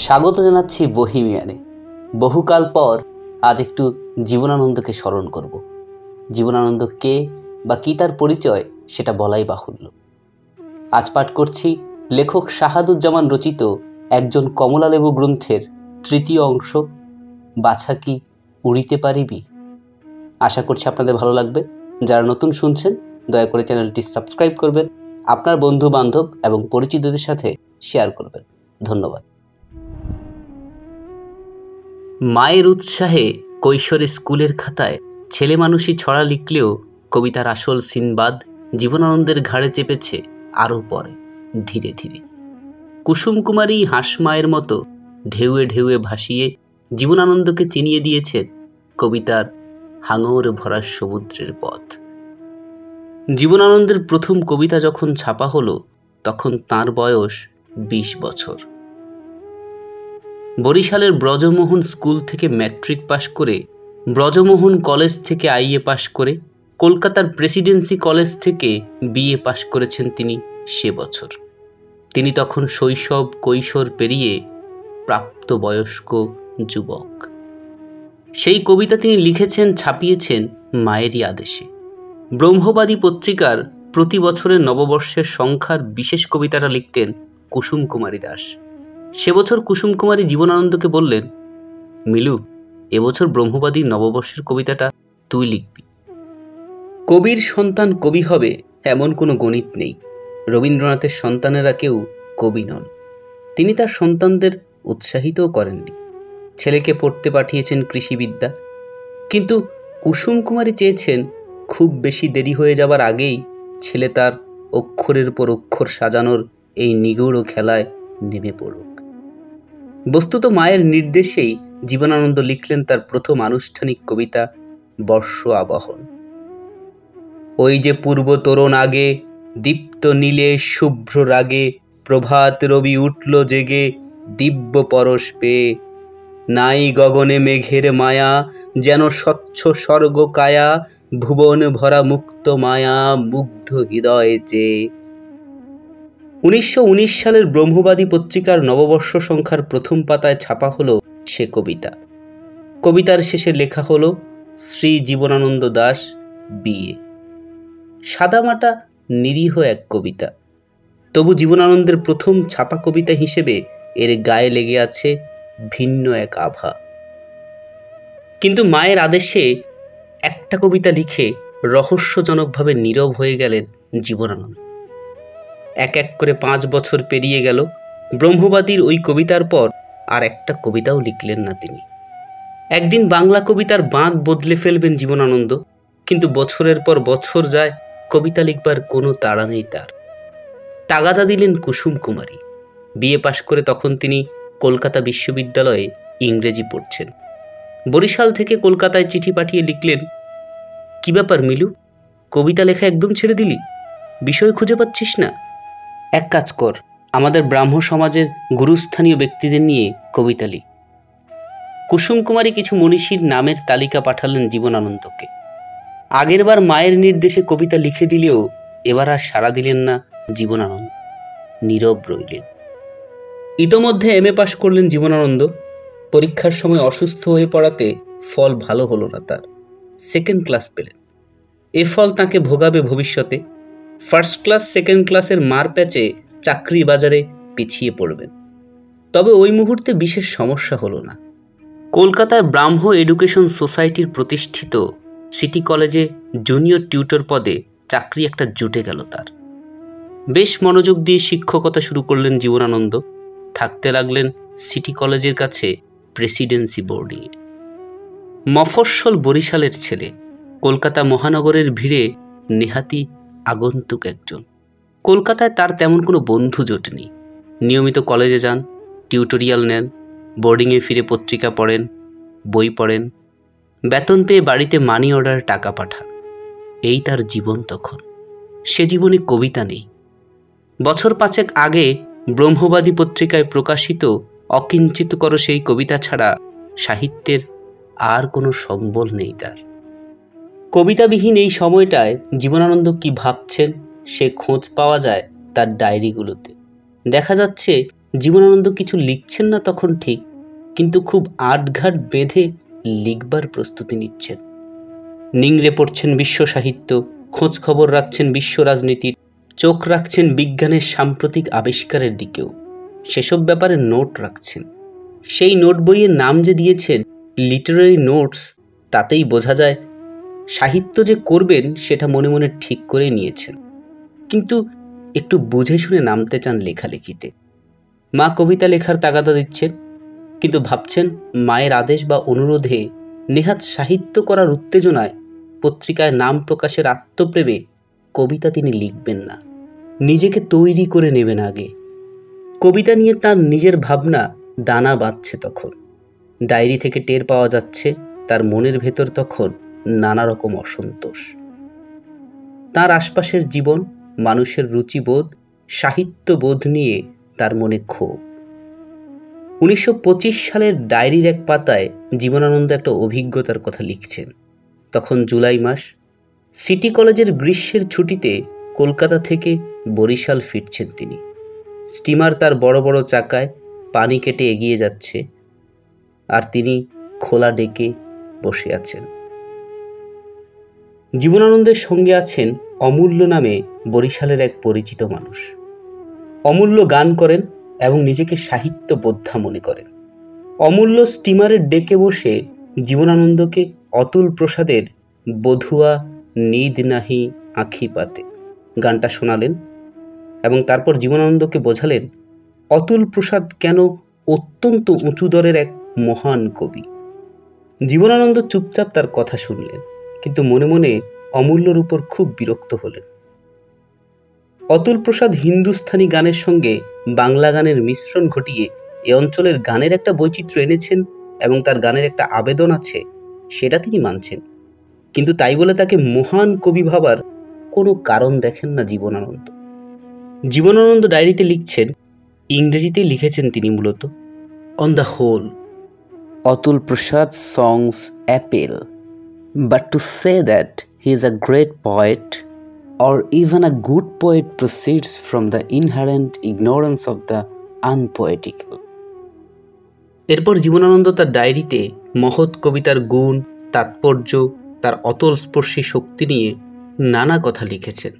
স্বাগত জানাচ্ছি বহিমিয়ানে। বহুকাল পর আজ একটু জীবনানন্দকে স্মরণ করব। জীবনানন্দ কে বা কী তার পরিচয় সেটা বলাই বাহুল্য। আজ পাঠ করছি লেখক শাহাদুজ্জামান রচিত একজন কমলালেবু গ্রন্থের তৃতীয় অংশ, বাছা কি উড়িতে পারিবি। আশা করছি আপনাদের ভালো লাগবে। যারা নতুন শুনছেন দয়া করে চ্যানেলটি সাবস্ক্রাইব করবেন, আপনার বন্ধু বান্ধব এবং পরিচিতদের সাথে শেয়ার করবেন। ধন্যবাদ। মায়ের উৎসাহে কৈশোরে স্কুলের খাতায় ছেলে মানুষই ছড়া লিখলেও কবিতার আসল সিনবাদ জীবনানন্দের ঘাড়ে চেপেছে আরও পরে ধীরে ধীরে। কুসুম কুমারী হাঁসমায়ের মতো ঢেউয়ে ঢেউয়ে ভাসিয়ে জীবনানন্দকে চিনিয়ে দিয়েছেন কবিতার হাঙর ভরা সমুদ্রের পথ। জীবনানন্দের প্রথম কবিতা যখন ছাপা হলো তখন তাঁর বয়স 20 বছর। বরিশালের ব্রজমোহন স্কুল থেকে ম্যাট্রিক পাশ করে, ব্রজমোহন কলেজ থেকে আইএ পাশ করে, কলকাতার প্রেসিডেন্সি কলেজ থেকে বিএ পাশ করেছেন তিনি সে বছর। তিনি তখন শৈশব কৈশোর পেরিয়ে প্রাপ্তবয়স্ক যুবক। সেই কবিতা তিনি লিখেছেন, ছাপিয়েছেন মায়েরই আদেশে। ব্রহ্মবাদী পত্রিকার প্রতি বছরের নববর্ষের সংখ্যার বিশেষ কবিতাটা লিখতেন কুসুম কুমারী দাস। সে বছর কুসুম কুমারী জীবনানন্দকে বললেন, মিলু, এবছর ব্রহ্মবাদী নববর্ষের কবিতাটা তুই লিখবি। কবির সন্তান কবি হবে এমন কোনো গণিত নেই। রবীন্দ্রনাথের সন্তানেরা কেউ কবি নন। তিনি তার সন্তানদের উৎসাহিতও করেননি। ছেলেকে পড়তে পাঠিয়েছেন কৃষিবিদ্যা, কিন্তু কুসুম কুমারী চেয়েছেন খুব বেশি দেরি হয়ে যাবার আগেই ছেলে তার অক্ষরের পর অক্ষর সাজানোর এই নিগূঢ় খেলায় নেমে পড়ুক। বস্তুত মায়ের নির্দেশেই জীবনানন্দ লিখলেন তার প্রথম আনুষ্ঠানিক কবিতা বর্ষ আবাহন। ওই যে পূর্ব তোরণ আগে, দীপ্ত নীলে শুভ্র রাগে, প্রভাত রবি উঠল জেগে, দিব্য পরশ পেয়ে, নাই গগনে মেঘের মায়া, যেন স্বচ্ছ স্বর্গ কায়া, ভুবন ভরা মুক্ত মায়া, মুগ্ধ হৃদয়ে চেয়ে। 1919 সালের ব্রহ্মবাদী পত্রিকার নববর্ষ সংখ্যার প্রথম পাতায় ছাপা হলো সে কবিতা। কবিতার শেষে লেখা হলো শ্রী জীবনানন্দ দাস বিএ। সাদামাটা নিরীহ এক কবিতা, তবু জীবনানন্দের প্রথম ছাপা কবিতা হিসেবে এর গায়ে লেগে আছে ভিন্ন এক আভা। কিন্তু মায়ের আদেশে একটা কবিতা লিখে রহস্যজনকভাবে নীরব হয়ে গেলেন জীবনানন্দ। এক এক করে 5 বছর পেরিয়ে গেল। ব্রহ্মবাদীর ওই কবিতার পর আর একটা কবিতাও লিখলেন না তিনি। একদিন বাংলা কবিতার বাঁক বদলে ফেলবেন জীবনানন্দ, কিন্তু বছরের পর বছর যায়, কবিতা লিখবার কোনো তাড়া নেই তার। তাগাদা দিলেন কুসুম কুমারী। বিএ পাশ করে তখন তিনি কলকাতা বিশ্ববিদ্যালয়ে ইংরেজি পড়ছেন। বরিশাল থেকে কলকাতায় চিঠি পাঠিয়ে লিখলেন, কি ব্যাপার মিলু, কবিতা লেখা একদম ছেড়ে দিলি? বিষয় খুঁজে পাচ্ছিস না? এক কাজ কর, আমাদের ব্রাহ্ম সমাজের গুরুস্থানীয় ব্যক্তিদের নিয়ে কবিতা লিখ। কুসুম কুমারী কিছু মনীষীর নামের তালিকা পাঠালেন জীবনানন্দকে। আগেরবার মায়ের নির্দেশে কবিতা লিখে দিলেও এবার আর সাড়া দিলেন না জীবনানন্দ, নীরব রইলেন। ইতোমধ্যে এমএ পাশ করলেন জীবনানন্দ। পরীক্ষার সময় অসুস্থ হয়ে পড়াতে ফল ভালো হলো না তার। 2nd ক্লাস পেলেন। এ ফল তাকে ভোগাবে ভবিষ্যতে। ফার্স্ট ক্লাস 2nd ক্লাসের মার প্যাচে চাকরি বাজারে পিছিয়ে পড়বেন। তবে ওই মুহূর্তে বিশেষ সমস্যা হলো না। কলকাতায় ব্রাহ্ম এডুকেশন সোসাইটির প্রতিষ্ঠিত সিটি কলেজে জুনিয়র টিউটর পদে চাকরি একটা জুটে গেল তার। বেশ মনোযোগ দিয়ে শিক্ষকতা শুরু করলেন জীবনানন্দ। থাকতে লাগলেন সিটি কলেজের কাছে প্রেসিডেন্সি বোর্ডিংয়ে। মফস্বল বরিশালের ছেলে, কলকাতা মহানগরের ভিড়ে নেহাতি আগন্তুক একজন। কলকাতায় তার তেমন কোনো বন্ধু জোটেনি। নিয়মিত কলেজে যান, টিউটোরিয়াল নেন, বোর্ডিংয়ে ফিরে পত্রিকা পড়েন, বই পড়েন, বেতন পেয়ে বাড়িতে মানি অর্ডার টাকা পাঠান। এই তার জীবন তখন। সে জীবনে কবিতা নেই। বছর 5 আগে ব্রহ্মবাদী পত্রিকায় প্রকাশিত অকিঞ্চিতকর সেই কবিতা ছাড়া সাহিত্যের আর কোনো সম্বল নেই তার। কবিতাবিহীন এই সময়টায় জীবনানন্দ কি ভাবছেন সে খোঁজ পাওয়া যায় তার ডায়েরিগুলোতে। দেখা যাচ্ছে জীবনানন্দ কিছু লিখছেন না তখন ঠিক, কিন্তু খুব আটঘাট বেঁধে লিখবার প্রস্তুতি নিচ্ছেন। নিংড়ে পড়ছেন বিশ্ব সাহিত্য, খোঁজ খবর রাখছেন বিশ্ব রাজনীতির, চোখ রাখছেন বিজ্ঞানের সাম্প্রতিক আবিষ্কারের দিকেও, সেসব ব্যাপারে নোট রাখছেন। সেই নোট বইয়ের নাম যে দিয়েছেন লিটারারি নোটস, তাতেই বোঝা যায় সাহিত্য যে করবেন সেটা মনে মনে ঠিক করে নিয়েছেন, কিন্তু একটু বুঝে শুনে নামতে চান লেখালেখিতে। মা কবিতা লেখার তাগাদা দিচ্ছেন, কিন্তু ভাবছেন মায়ের আদেশ বা অনুরোধে নেহাত সাহিত্য করার উত্তেজনায় পত্রিকায় নাম প্রকাশের আত্মপ্রেমে কবিতা তিনি লিখবেন না, নিজেকে তৈরি করে নেবেন আগে। কবিতা নিয়ে তার নিজের ভাবনা দানা বাঁধছে তখন। ডায়েরি থেকে টের পাওয়া যাচ্ছে তার মনের ভেতর তখন নানা রকম অসন্তোষ। তার আশপাশের জীবন, মানুষের রুচিবোধ, সাহিত্যবোধ নিয়ে তার মনে ক্ষোভ। 1925 সালের ডায়েরির এক পাতায় জীবনানন্দ একটা অভিজ্ঞতার কথা লিখছেন। তখন জুলাই মাস, সিটি কলেজের গ্রীষ্মের ছুটিতে কলকাতা থেকে বরিশাল ফিরছেন তিনি। স্টিমার তার বড় বড় চাকায় পানি কেটে এগিয়ে যাচ্ছে, আর তিনি খোলা ডেকে বসে আছেন। জীবনানন্দের সঙ্গে আছেন অমূল্য নামে বরিশালের এক পরিচিত মানুষ। অমূল্য গান করেন এবং নিজেকে সাহিত্য বোদ্ধা মনে করেন। অমূল্য স্টিমারের ডেকে বসে জীবনানন্দকে অতুল প্রসাদের বধুয়া নিদ নাহি আঁখি পাতে গানটা শোনালেন এবং তারপর জীবনানন্দকে বোঝালেন অতুল প্রসাদ কেন অত্যন্ত উঁচু দরের এক মহান কবি। জীবনানন্দ চুপচাপ তার কথা শুনলেন, কিন্তু মনে মনে অমূল্যর উপর খুব বিরক্ত হলেন। অতুল প্রসাদ হিন্দুস্থানি গানের সঙ্গে বাংলা গানের মিশ্রণ ঘটিয়ে এ অঞ্চলের গানের একটা বৈচিত্র্য এনেছেন এবং তার গানের একটা আবেদন আছে, সেটা তিনি মানছেন, কিন্তু তাই বলে তাকে মহান কবি ভাবার কোনো কারণ দেখেন না জীবনানন্দ। জীবনানন্দ ডায়েরিতে লিখছেন, ইংরেজিতে লিখেছেন তিনি মূলত, on the whole Atul Prasad songs appeal, but to say that he is a great poet or even a good poet proceeds from the inherent ignorance of the unpoetical. এরপর জীবনানন্দ তার ডায়েরিতে মহৎ কবিতার গুণ, তাৎপর্য, তার অতল স্পর্শী শক্তি নিয়ে নানা কথা লিখেছেন।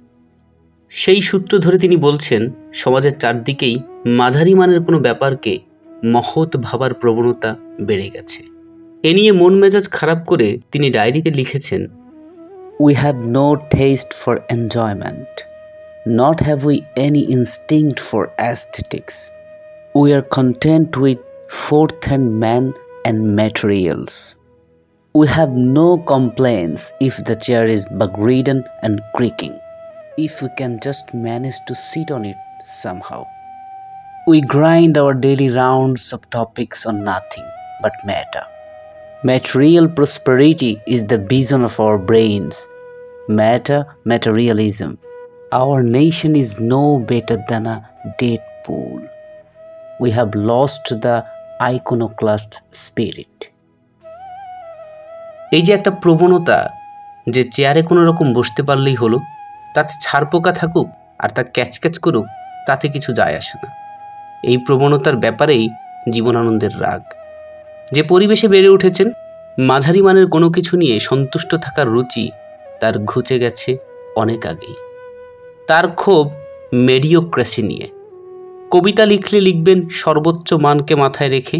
সেই সূত্র ধরে তিনি বলছেন, সমাজের চারদিকেই মাঝারি মানের কোনো ব্যাপারকে মহৎ ভাবার প্রবণতা বেড়ে গেছে। এ নিয়ে মন মেজাজ খারাপ করে তিনি ডায়েরিতে লিখেছেন, We have no taste for enjoyment, not have we any instinct for aesthetics. We are content with fourth-hand man and materials. We have no complaints if the chair is bug-ridden and creaking, if we can just manage to sit on it somehow. We grind our daily rounds of topics on nothing but matter. Material prosperity is the vision of our brains. Matter, materialism. Our nation is no better than a dead pool. We have lost the iconoclast spirit. এই যে একটা প্রবণতা যে চেয়ারে কোনো রকম বসতে পারলেই হলো, তাতে ছারপোকা থাকুক আর তা ক্যাচক্যাচ করুক, তাতে কিছু যায় আসে না। এই প্রবণতার ব্যাপারেই জীবনানন্দের রাগ। যে পরিবেশে বেড়ে উঠেছেন, মাঝারি মানের কোনো কিছু নিয়ে সন্তুষ্ট থাকার রুচি তার ঘুচে গেছে অনেক আগেই। তার ক্ষোভ মেডিওক্রেসি নিয়ে। কবিতা লিখলে লিখবেন সর্বোচ্চ মানকে মাথায় রেখে,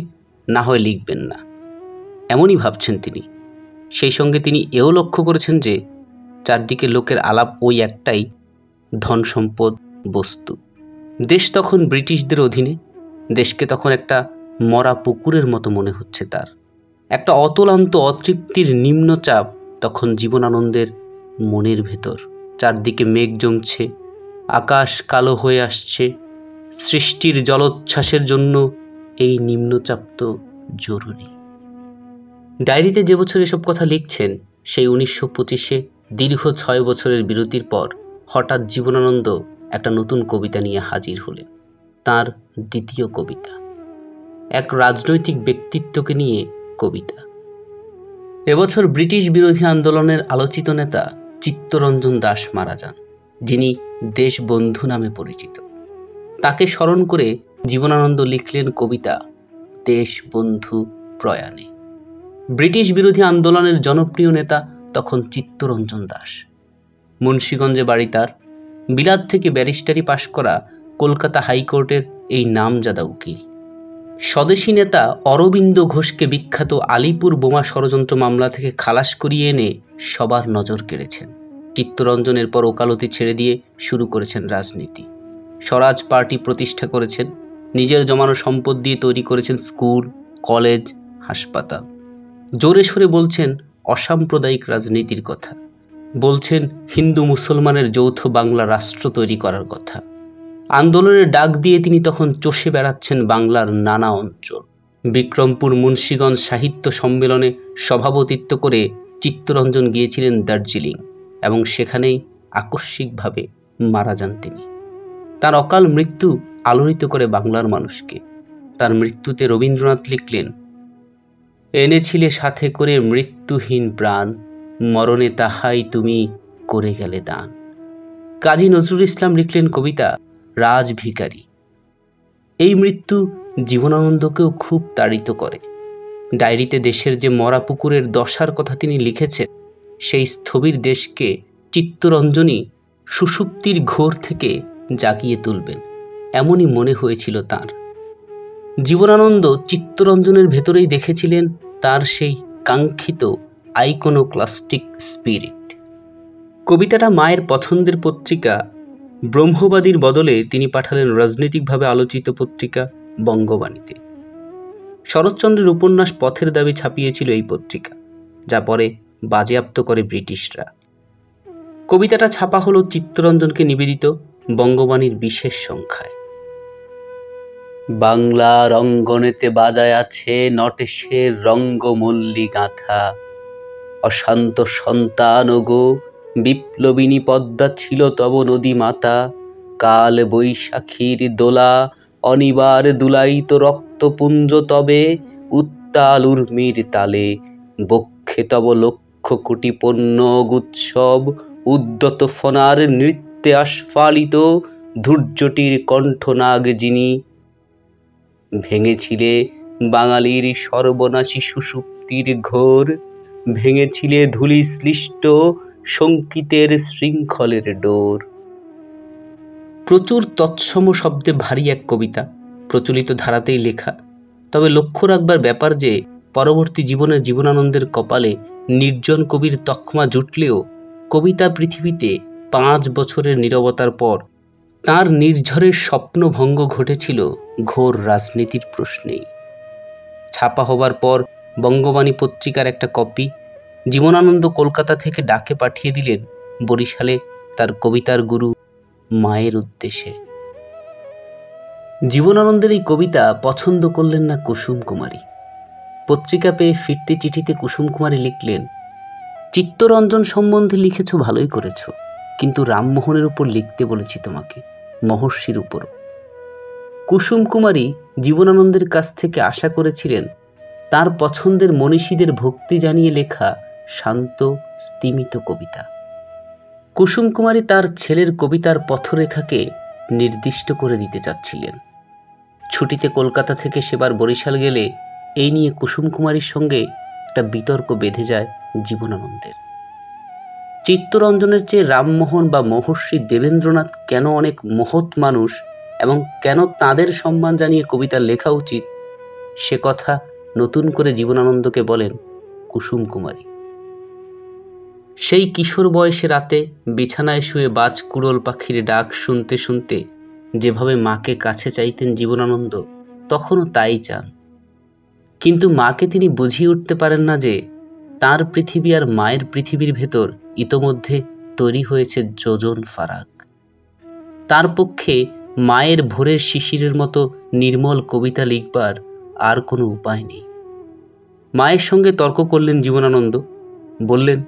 না হয় লিখবেন না, এমনই ভাবছেন তিনি। সেই সঙ্গে তিনি এও লক্ষ্য করেছেন যে চারদিকে লোকের আলাপ ওই একটাই, ধন সম্পদ, বস্তু। দেশ তখন ব্রিটিশদের অধীনে, দেশকে তখন একটা মরা পুকুরের মতো মনে হচ্ছে তার। একটা অতলান্ত অতৃপ্তির নিম্নচাপ তখন জীবনানন্দের মনের ভেতর। চারদিকে মেঘ জমছে, আকাশ কালো হয়ে আসছে। সৃষ্টির জলোচ্ছ্বাসের জন্য এই নিম্নচাপ তো জরুরি। ডায়েরিতে যে বছর এসব কথা লিখছেন, সেই 1925-এ দীর্ঘ 6 বছরের বিরতির পর হঠাৎ জীবনানন্দ একটা নতুন কবিতা নিয়ে হাজির হলেন। তার দ্বিতীয় কবিতা, এক রাজনৈতিক ব্যক্তিত্বকে নিয়ে কবিতা। এবছর ব্রিটিশ বিরোধী আন্দোলনের আলোচিত নেতা চিত্তরঞ্জন দাস মারা যান, যিনি দেশবন্ধু নামে পরিচিত। তাকে স্মরণ করে জীবনানন্দ লিখলেন কবিতা দেশবন্ধু প্রয়াণে। ব্রিটিশ বিরোধী আন্দোলনের জনপ্রিয় নেতা তখন চিত্তরঞ্জন দাস। মুন্সিগঞ্জে বাড়ি তার। বিলাত থেকে ব্যারিস্টারি পাশ করা, কলকাতা হাইকোর্টের এই নামজাদা উকিল। স্বদেশী নেতা অরবিন্দ ঘোষকে বিখ্যাত আলিপুর বোমা ষড়যন্ত্র মামলা থেকে খালাস করিয়ে এনে সবার নজর কেড়েছেন। চিত্তরঞ্জনের পর ওকালতি ছেড়ে দিয়ে শুরু করেছেন রাজনীতি। স্বরাজ পার্টি প্রতিষ্ঠা করেছেন। নিজের জমানো সম্পদ দিয়ে তৈরি করেছেন স্কুল, কলেজ, হাসপাতাল। জোরে সোরে বলছেন অসাম্প্রদায়িক রাজনীতির কথা। বলছেন হিন্দু মুসলমানের যৌথ বাংলা রাষ্ট্র তৈরি করার কথা। আন্দোলনের ডাক দিয়ে তিনি তখন চষে বেড়াচ্ছেন বাংলার নানা অঞ্চল। বিক্রমপুর মুন্সিগঞ্জ সাহিত্য সম্মেলনে সভাপতিত্ব করে চিত্তরঞ্জন গিয়েছিলেন দার্জিলিং এবং সেখানেই আকস্মিকভাবে মারা যান তিনি। তার অকাল মৃত্যু আলোড়িত করে বাংলার মানুষকে। তার মৃত্যুতে রবীন্দ্রনাথ লিখলেন, এনেছিলে সাথে করে মৃত্যুহীন প্রাণ, মরণে তাহাই তুমি করে গেলে দান। কাজী নজরুল ইসলাম লিখলেন কবিতা রাজভিখারী। এই মৃত্যু জীবনানন্দকেও খুব তাড়িত করে। ডায়েরিতে দেশের যে মরা পুকুরের দশার কথা তিনি লিখেছেন, সেই স্থবির দেশকে চিত্তরঞ্জনই সুষুপ্তির ঘোর থেকে জাগিয়ে তুলবেন, এমনই মনে হয়েছিল তার। জীবনানন্দ চিত্তরঞ্জনের ভেতরেই দেখেছিলেন তার সেই কাঙ্ক্ষিত আইকোনোক্লাস্টিক স্পিরিট। কবিতাটা মায়ের পছন্দের পত্রিকা ব্রহ্মবাদীর বদলে তিনি পাঠালেন রাজনৈতিকভাবে আলোচিত পত্রিকা বঙ্গবাণীতে। শরৎচন্দ্রের উপন্যাস পথের দাবি ছাপিয়েছিল এই পত্রিকা, যা পরে বাজেয়াপ্ত করে ব্রিটিশরা। কবিতাটা ছাপা হলো চিত্তরঞ্জনকে নিবেদিত বঙ্গবাণীর বিশেষ সংখ্যায়। বাংলার অঙ্গনেতে বাজায় আছে নটেশের রঙ্গমল্লী গাঁথা, অশান্ত সন্তান গো বিপ্লবিনী পদ্মা ছিল তব নদী মাতা, কাল বৈশাখীর দোলা অনিবার দুলাইত রক্তপুঞ্জ তবে, উত্তাল উর্মির তালে বক্ষে তব লক্ষ কোটি পণ্য গুৎসব, উদ্যত ফনার নৃত্যে আস্ফালিত ধৈর্যটির কণ্ঠনাগ যিনি। ভেঙেছিলে বাঙালির সর্বনাশী সুষুপ্তির ঘোর, ভেঙেছিলে ধূলি শ্লিষ্ট শঙ্কিতের শৃঙ্খলের ডোর। প্রচুর তৎসম শব্দে ভারী এক কবিতা, প্রচলিত ধারাতেই লেখা। তবে লক্ষ্য রাখবার ব্যাপার যে পরবর্তী জীবনে জীবনানন্দের কপালে নির্জন কবির তকমা জুটলেও কবিতা পৃথিবীতে 5 বছরের নীরবতার পর তাঁর নির্ঝরের স্বপ্নভঙ্গ ঘটেছিল ঘোর রাজনীতির প্রশ্নেই। ছাপা হবার পর বঙ্গবাণী পত্রিকার একটা কপি জীবনানন্দ কলকাতা থেকে ডাকে পাঠিয়ে দিলেন বরিশালে তার কবিতার গুরু মায়ের উদ্দেশ্যে। জীবনানন্দের এই কবিতা পছন্দ করলেন না কুসুম কুমারী। পত্রিকা পেয়ে ফিরতে চিঠিতে কুসুম কুমারী লিখলেন, চিত্তরঞ্জন সম্বন্ধে লিখেছ ভালোই করেছ, কিন্তু রামমোহনের উপর লিখতে বলেছি তোমাকে, মহর্ষির উপরও। কুসুম কুমারী জীবনানন্দের কাছ থেকে আশা করেছিলেন তার পছন্দের মনীষীদের ভক্তি জানিয়ে লেখা শান্ত স্তিমিত কবিতা। কুসুম কুমারী তার ছেলের কবিতার পথরেখাকে নির্দিষ্ট করে দিতে চাচ্ছিলেন। ছুটিতে কলকাতা থেকে সেবার বরিশাল গেলে এই নিয়ে কুসুম কুমারীর সঙ্গে একটা বিতর্ক বেঁধে যায় জীবনানন্দের। চিত্তরঞ্জনের চেয়ে রামমোহন বা মহর্ষি দেবেন্দ্রনাথ কেন অনেক মহৎ মানুষ এবং কেন তাঁদের সম্মান জানিয়ে কবিতা লেখা উচিত, সে কথা নতুন করে জীবনানন্দকে বলেন কুসুম কুমারী। সেই কিশোর বয়সে রাতে বিছানায় শুয়ে বাজ কুড়োল পাখির ডাক শুনতে শুনতে যেভাবে মাকে কাছে চাইতেন জীবনানন্দ, তখনও তাই চান। কিন্তু মাকে তিনি বুঝিয়ে উঠতে পারেন না যে তার পৃথিবী আর মায়ের পৃথিবীর ভেতর ইতোমধ্যে তৈরি হয়েছে যোজন ফারাক। তার পক্ষে মায়ের ভোরের শিশিরের মতো নির্মল কবিতা লিখবার আর কোনো উপায় নেই। মায়ের সঙ্গে তর্ক করলেন জীবনানন্দ। বললেন,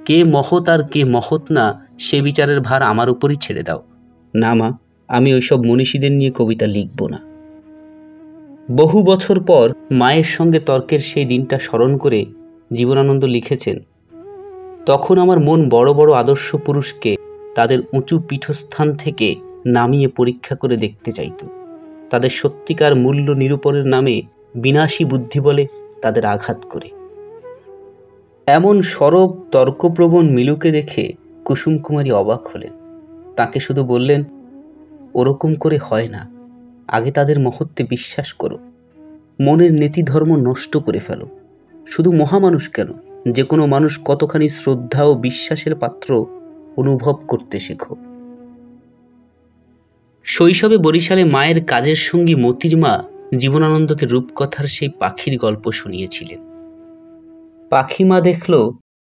কে মহৎ আর কে মহৎ না সে বিচারের ভার আমার উপরই ছেড়ে দাও। না মা, আমি ওইসব মনীষীদের নিয়ে কবিতা লিখব না। বহু বছর পর মায়ের সঙ্গে তর্কের সেই দিনটা স্মরণ করে জীবনানন্দ লিখেছেন, তখন আমার মন বড় বড় আদর্শ পুরুষকে তাদের উঁচু পীঠস্থান থেকে নামিয়ে পরীক্ষা করে দেখতে চাইত। তাদের সত্যিকার মূল্য নিরূপণের নামে বিনাশী বুদ্ধি বলে তাদের আঘাত করে। এমন সরব তর্কপ্রবণ মিলুকে দেখে কুসুম কুমারী অবাক হলেন। তাকে শুধু বললেন, ওরকম করে হয় না, আগে তাদের মহত্বে বিশ্বাস করো, মনের নীতি ধর্ম নষ্ট করে ফেলো। শুধু মহামানুষ কেন, যে কোনো মানুষ কতখানি শ্রদ্ধা ও বিশ্বাসের পাত্র অনুভব করতে শেখো। শৈশবে বরিশালে মায়ের কাজের সঙ্গী মতির মা জীবনানন্দকে রূপকথার সেই পাখির গল্প শুনিয়েছিলেন। পাখি মা দেখল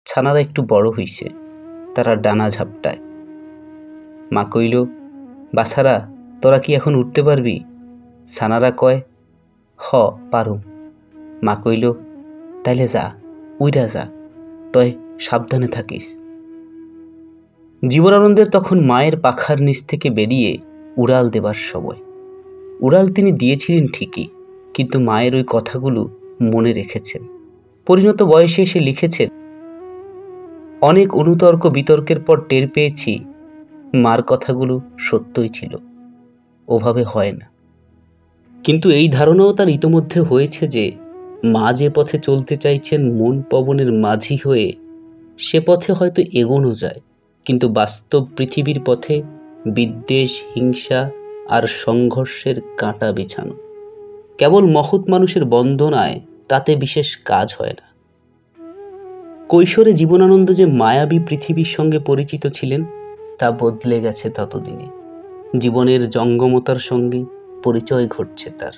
ছানারা একটু বড় হইছে, তারা ডানা ঝাপটায়। মা কইল, বাছারা তোরা কি এখন উঠতে পারবি? ছানারা কয়, হ পারুম। মা কইল, তাইলে যা, উইরা যা, তয় সাবধানে থাকিস। জীবনানন্দের তখন মায়ের পাখার নিচ থেকে বেরিয়ে উড়াল দেবার সময়। উড়াল তিনি দিয়েছিলেন ঠিকই, কিন্তু মায়ের ওই কথাগুলো মনে রেখেছেন। পরিণত বয়সে এসে লিখেছেন, অনেক অনুতর্ক বিতর্কের পর টের পেয়েছি মার কথাগুলো সত্যই ছিল, ওভাবে হয় না। কিন্তু এই ধারণাও তার ইতোমধ্যে হয়েছে যে মা যে পথে চলতে চাইছেন মন পবনের মাঝি হয়ে, সে পথে হয়তো এগোনো যায়, কিন্তু বাস্তব পৃথিবীর পথে বিদ্বেষ, হিংসা আর সংঘর্ষের কাঁটা বিছানো। কেবল মহৎ মানুষের বন্দনায় তাতে বিশেষ কাজ হয় না। কৈশোরে জীবনানন্দ যে মায়াবী পৃথিবীর সঙ্গে পরিচিত ছিলেন তা বদলে গেছে ততদিনে। জীবনের জঙ্গমতার সঙ্গে পরিচয় ঘটছে তার।